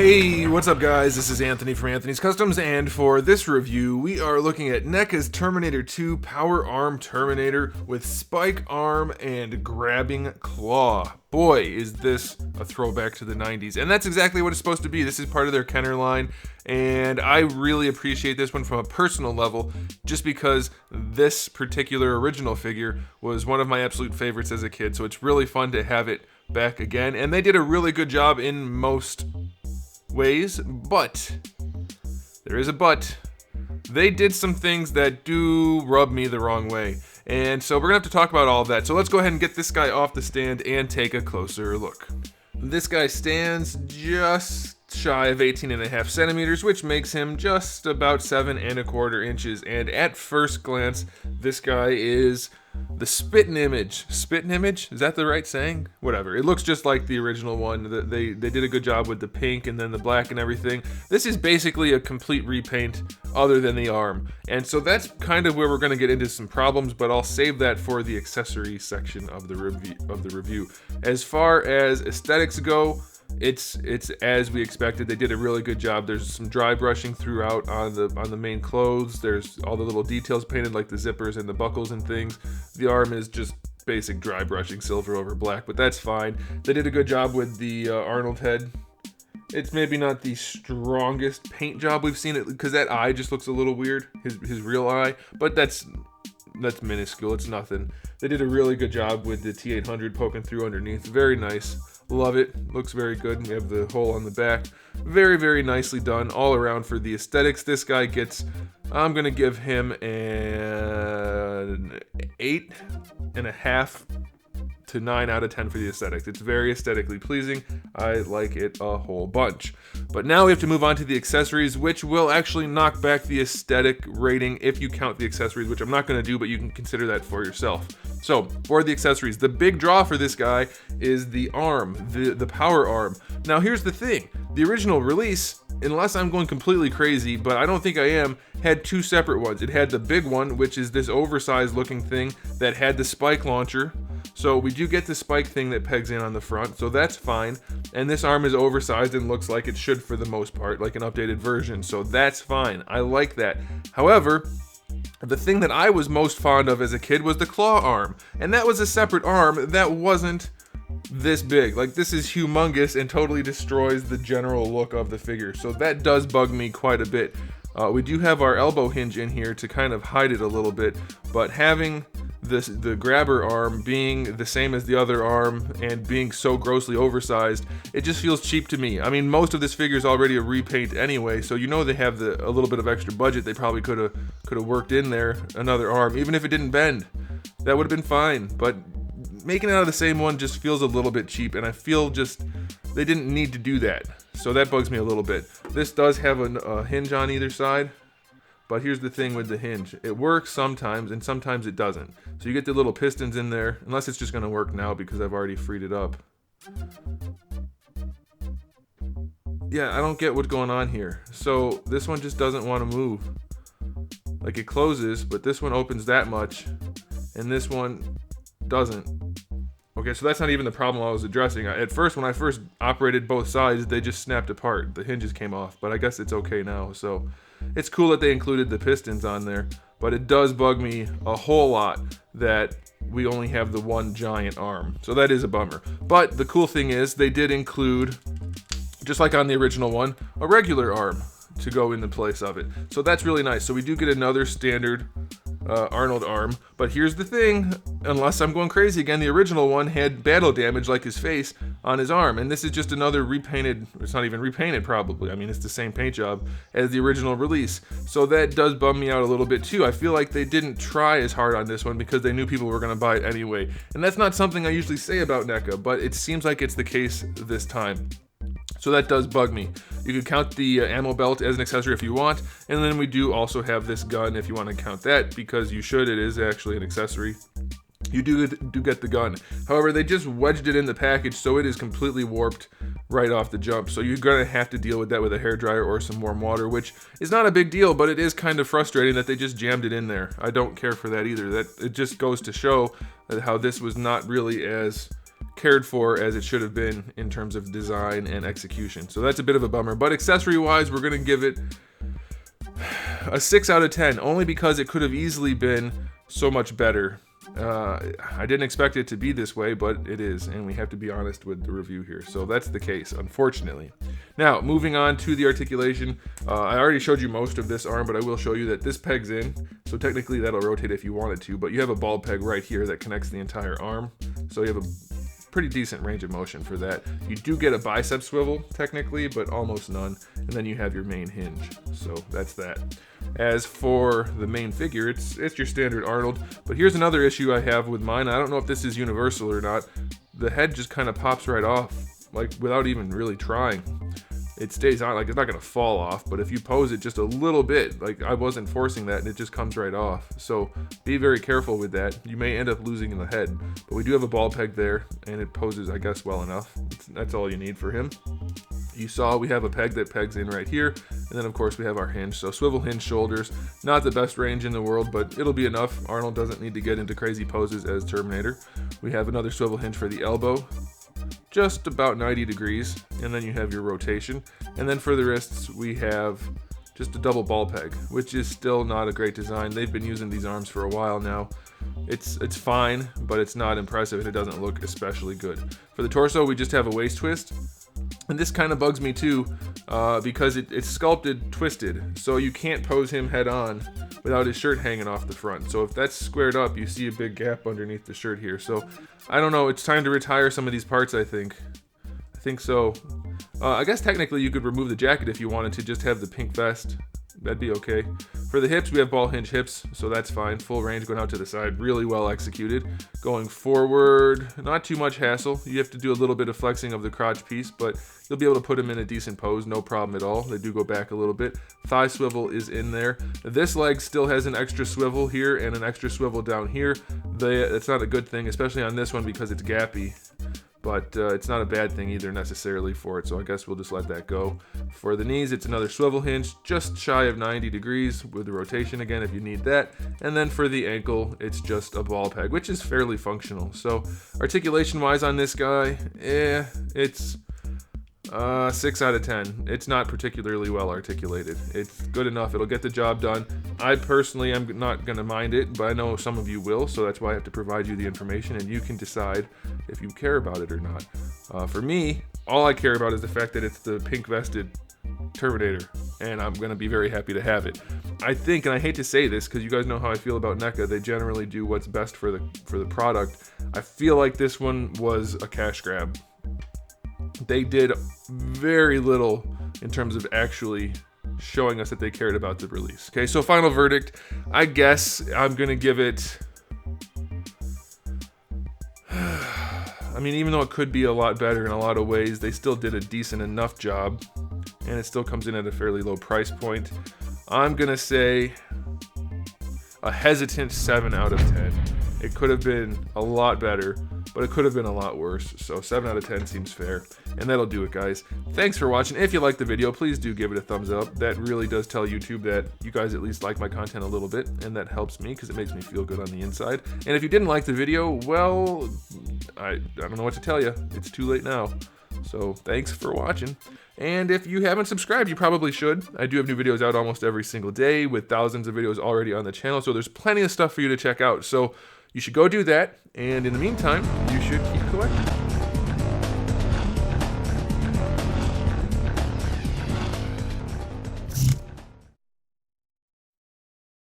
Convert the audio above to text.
Hey, what's up guys? This is Anthony from Anthony's Customs, and for this review, we are looking at NECA's Terminator 2 Power Arm Terminator with spike arm and grabbing claw. Boy, is this a throwback to the 90s, and that's exactly what it's supposed to be. This is part of their Keller line, and I really appreciate this one from a personal level, just because this particular original figure was one of my absolute favorites as a kid, so it's really fun to have it back again, and they did a really good job in most ways, but there is a but. They did some things that do rub me the wrong way, and so we're gonna have to talk about all of that. So let's go ahead and get this guy off the stand and take a closer look. This guy stands just shy of 18.5 centimeters, which makes him just about 7.25 inches, and at first glance this guy is the spitting image. Spitting image? Is that the right saying? Whatever. It looks just like the original one. They did a good job with the pink and then the black and everything. This is basically a complete repaint other than the arm. And so that's kind of where we're going to get into some problems, but I'll save that for the accessory section of the review. As far as aesthetics go, it's as we expected. They did a really good job. There's some dry brushing throughout on the main clothes. There's all the little details painted, like the zippers and the buckles and things. The arm is just basic dry brushing, silver over black, but that's fine. They did a good job with the Arnold head. It's maybe not the strongest paint job we've seen, it because that eye just looks a little weird, his real eye, but that's minuscule. It's nothing. They did a really good job with the T-800 poking through underneath. Very nice. Love it. Looks very good. We have the hole on the back. Very, very nicely done all around for the aesthetics. This guy gets, I'm going to give him an 8.5 to 9 out of 10 for the aesthetics. It's very aesthetically pleasing. I like it a whole bunch. But now we have to move on to the accessories, which will actually knock back the aesthetic rating if you count the accessories, which I'm not going to do, but you can consider that for yourself. So, for the accessories, the big draw for this guy is the arm, the power arm. Now, here's the thing. The original release, unless I'm going completely crazy, but I don't think I am, had two separate ones. It had the big one, which is this oversized looking thing that had the spike launcher. So we do get the spike thing that pegs in on the front, so that's fine. And this arm is oversized and looks like it should for the most part, like an updated version, so that's fine. I like that. However, the thing that I was most fond of as a kid was the claw arm, and that was a separate arm that wasn't this big. Like, this is humongous and totally destroys the general look of the figure, so that does bug me quite a bit. We do have our elbow hinge in here to kind of hide it a little bit, but having the grabber arm being the same as the other arm and being so grossly oversized, it just feels cheap to me. I mean, most of this figure is already a repaint anyway, so you know they have a little bit of extra budget. They probably could have worked in there another arm, even if it didn't bend. That would have been fine, but making it out of the same one just feels a little bit cheap, and I feel just they didn't need to do that. So that bugs me a little bit. This does have a hinge on either side, but here's the thing with the hinge. It works sometimes, and sometimes it doesn't. So you get the little pistons in there, unless it's just going to work now because I've already freed it up. Yeah, I don't get what's going on here. So this one just doesn't want to move. Like, it closes, but this one opens that much, and this one doesn't. Okay, so that's not even the problem I was addressing. At first, when I first operated both sides, they just snapped apart. The hinges came off, but I guess it's okay now. So it's cool that they included the pistons on there, but it does bug me a whole lot that we only have the one giant arm. So that is a bummer. But the cool thing is they did include, just like on the original one, a regular arm to go in the place of it. So that's really nice. So we do get another standard Arnold arm, but here's the thing, unless I'm going crazy again, the original one had battle damage like his face on his arm, and this is just another repainted, it's not even repainted probably, I mean it's the same paint job as the original release, so that does bum me out a little bit too. I feel like they didn't try as hard on this one because they knew people were going to buy it anyway, and that's not something I usually say about NECA, but it seems like it's the case this time. So that does bug me. You can count the ammo belt as an accessory if you want, and then we do also have this gun if you want to count that, because you should, it is actually an accessory. You do get the gun. However, they just wedged it in the package, so it is completely warped right off the jump. So you're gonna have to deal with that with a hairdryer or some warm water, which is not a big deal, but it is kind of frustrating that they just jammed it in there. I don't care for that either. That it just goes to show how this was not really as cared for as it should have been in terms of design and execution. So that's a bit of a bummer. But accessory wise, we're going to give it a 6 out of 10, only because it could have easily been so much better. I didn't expect it to be this way, but it is, and we have to be honest with the review here. So that's the case, unfortunately. Now, moving on to the articulation. I already showed you most of this arm, but I will show you that this pegs in. So technically that'll rotate if you wanted to, but you have a ball peg right here that connects the entire arm. So you have a pretty decent range of motion for that. You do get a bicep swivel technically, but almost none. And then you have your main hinge. So that's that. As for the main figure, it's your standard Arnold. But here's another issue I have with mine. I don't know if this is universal or not. The head just kind of pops right off, like without even really trying. It stays on, like it's not gonna fall off, but if you pose it just a little bit, like I wasn't forcing that, and it just comes right off. So be very careful with that. You may end up losing in the head, but we do have a ball peg there, and it poses, I guess, well enough. That's all you need for him. You saw we have a peg that pegs in right here, and then of course we have our hinge. So swivel hinge shoulders, not the best range in the world, but it'll be enough. Arnold doesn't need to get into crazy poses as Terminator. We have another swivel hinge for the elbow, just about 90 degrees, and then you have your rotation. And then for the wrists, we have just a double ball peg, which is still not a great design. They've been using these arms for a while now. It's fine, but it's not impressive, and it doesn't look especially good. For the torso, we just have a waist twist. And this kind of bugs me too, because it's sculpted twisted, so you can't pose him head on without his shirt hanging off the front. So if that's squared up, you see a big gap underneath the shirt here. So I don't know, it's time to retire some of these parts, I think so. I guess technically you could remove the jacket if you wanted to just have the pink vest. That'd be okay. For the hips, we have ball hinge hips, so that's fine. Full range going out to the side, really well executed. Going forward, not too much hassle. You have to do a little bit of flexing of the crotch piece, but you'll be able to put them in a decent pose, no problem at all. They do go back a little bit. Thigh swivel is in there. This leg still has an extra swivel here and an extra swivel down here. It's not a good thing, especially on this one because it's gappy. But it's not a bad thing either necessarily for it, so I guess we'll just let that go. For the knees, it's another swivel hinge, just shy of 90 degrees with the rotation again if you need that. And then for the ankle, it's just a ball peg, which is fairly functional. So articulation-wise on this guy, it's 6 out of 10. It's not particularly well articulated. It's good enough. It'll get the job done. I personally am not going to mind it, but I know some of you will, so that's why I have to provide you the information, and you can decide if you care about it or not. For me, all I care about is the fact that it's the pink-vested Terminator, and I'm going to be very happy to have it. I think, and I hate to say this because you guys know how I feel about NECA, they generally do what's best for the product. I feel like this one was a cash grab. They did very little in terms of actually showing us that they cared about the release. Okay, so final verdict. I guess I'm gonna give it. I mean, even though it could be a lot better in a lot of ways, they still did a decent enough job, and it still comes in at a fairly low price point. I'm gonna say a hesitant 7 out of 10. It could have been a lot better, but it could have been a lot worse. So 7 out of 10 seems fair. And that'll do it, guys. Thanks for watching. If you liked the video, please do give it a thumbs up. That really does tell YouTube that you guys at least like my content a little bit, and that helps me because it makes me feel good on the inside. And if you didn't like the video, well, I don't know what to tell you. It's too late now. So thanks for watching. And if you haven't subscribed, you probably should. I do have new videos out almost every single day with thousands of videos already on the channel. So there's plenty of stuff for you to check out. So you should go do that. And in the meantime, you should keep collecting.